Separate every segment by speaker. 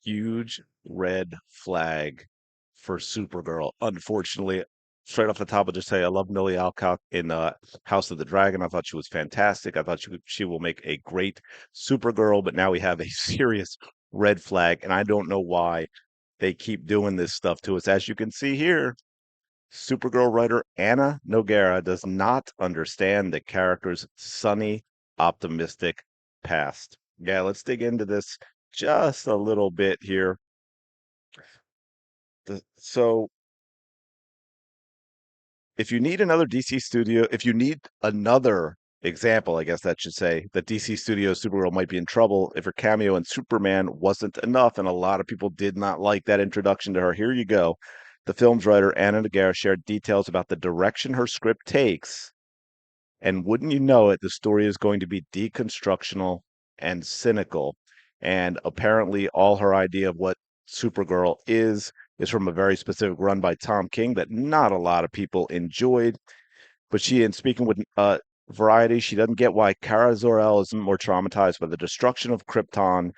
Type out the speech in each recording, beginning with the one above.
Speaker 1: huge red flag for Supergirl. Unfortunately, straight off the top, I'll just say I love Millie Alcock in House of the Dragon. I thought she was fantastic. I thought she will make a great Supergirl, but now we have a serious red flag, and I don't know why they keep doing this stuff to us. As you can see here, Supergirl writer Anna Noguera does not understand the character's sunny, optimistic past. Yeah, let's dig into this just a little bit here. So, if you need another DC studio, if you need another example, I guess that should say, that DC Studio Supergirl might be in trouble if her cameo in Superman wasn't enough, and a lot of people did not like that introduction to her. Here you go. The film's writer, Anna Noguera, shared details about the direction her script takes. And wouldn't you know it, the story is going to be deconstructional and cynical. And apparently, all her idea of what Supergirl is from a very specific run by Tom King that not a lot of people enjoyed. But she, in speaking with Variety, she doesn't get why Kara Zor-El isn't more traumatized by the destruction of Krypton.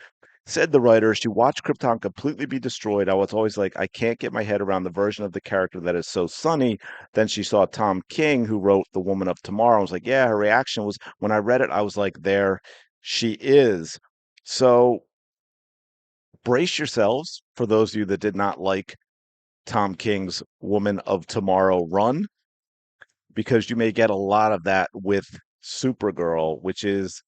Speaker 1: Said the writer, she watched Krypton completely be destroyed. I was always like, I can't get my head around the version of the character that is so sunny. Then she saw Tom King, who wrote The Woman of Tomorrow. I was like, yeah, her reaction was, when I read it, I was like, there she is. So brace yourselves for those of you that did not like Tom King's Woman of Tomorrow run, because you may get a lot of that with Supergirl, which is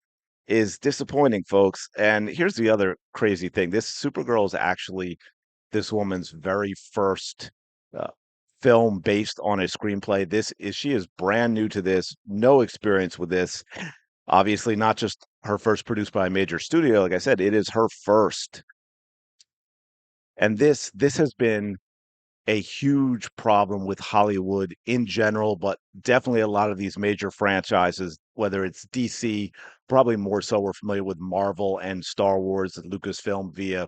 Speaker 1: disappointing, folks. And here's the other crazy thing. This Supergirl is actually this woman's very first uh, film based on a screenplay. She is brand new to this, no experience with this. Obviously, not just her first produced by a major studio. Like I said, it is her first. And this has been a huge problem with Hollywood in general, but definitely a lot of these major franchises, whether it's DC, probably more so we're familiar with Marvel and Star Wars and Lucasfilm via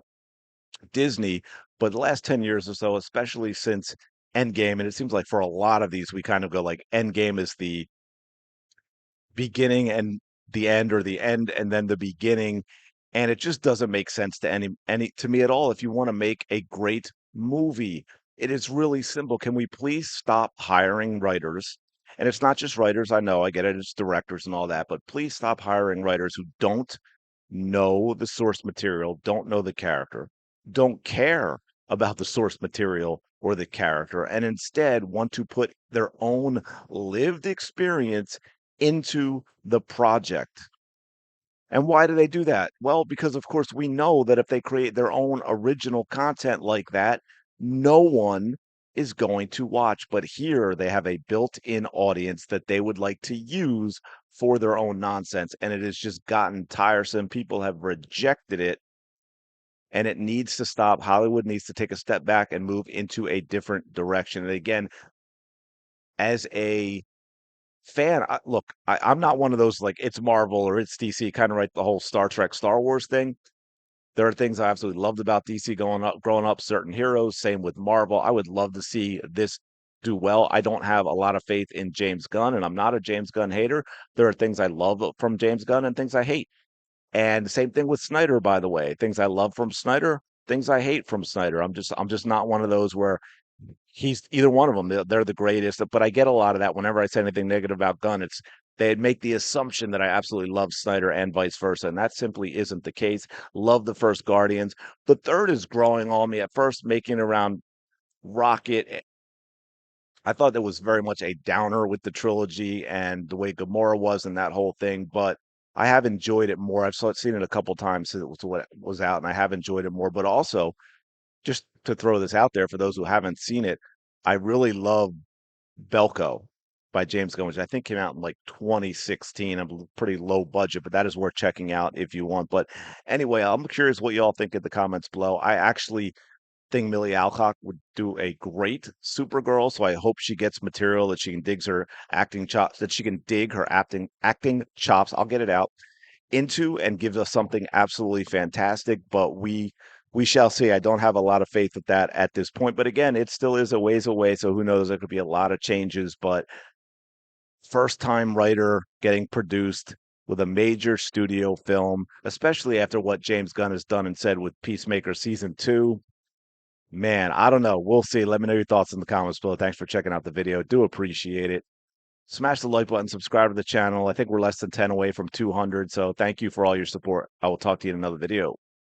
Speaker 1: Disney. But the last 10 years or so, especially since Endgame, and it seems like for a lot of these, we kind of go like Endgame is the beginning and the end, or the end and then the beginning. And it just doesn't make sense to any to me at all. If you want to make a great movie, it is really simple. Can we please stop hiring writers? And it's not just writers, I know, I get it, it's directors and all that, but please stop hiring writers who don't know the source material, don't know the character, don't care about the source material or the character, and instead want to put their own lived experience into the project. And why do they do that? Well, because of course we know that if they create their own original content like that, no one is going to watch. But here they have a built-in audience that they would like to use for their own nonsense. And it has just gotten tiresome. People have rejected it, and it needs to stop. Hollywood needs to take a step back and move into a different direction. And again, as a fan, I'm not one of those like it's Marvel or it's DC, kind of like the whole Star Trek, Star Wars thing. There are things I absolutely loved about DC growing up, certain heroes. Same with Marvel. I would love to see this do well. I don't have a lot of faith in James Gunn, and I'm not a James Gunn hater. There are things I love from James Gunn and things I hate. And the same thing with Snyder, by the way. Things I love from Snyder, things I hate from Snyder. I'm just not one of those where he's either one of them. They're the greatest. But I get a lot of that whenever I say anything negative about Gunn. They'd make the assumption that I absolutely love Snyder and vice versa, and that simply isn't the case. Love the first Guardians. The third is growing on me. At first, making around Rocket, I thought that was very much a downer with the trilogy and the way Gamora was and that whole thing. But I have enjoyed it more. Seen it a couple times since it was out, and I have enjoyed it more. But also, just to throw this out there for those who haven't seen it, I really love Belko by James Gunn, which I think came out in like 2016. A pretty low budget, but that is worth checking out if you want. But anyway, I'm curious what you all think in the comments below. I actually think Millie Alcock would do a great Supergirl, so I hope she gets material that she can dig her acting chops, that she can dig her acting chops. I'll get it out into and gives us something absolutely fantastic. But we shall see. I don't have a lot of faith with that at this point. But again, it still is a ways away, so who knows? There could be a lot of changes. But first time writer getting produced. with a major studio film, especially after what James Gunn has done and said with Peacemaker season 2. Man, I don't know. We'll see. Let me know your thoughts in the comments below. Thanks for checking out the video. Do appreciate it. Smash the like button, subscribe to the channel. I think we're less than 10 away from 200, so thank you for all your support. I will talk to you in another video.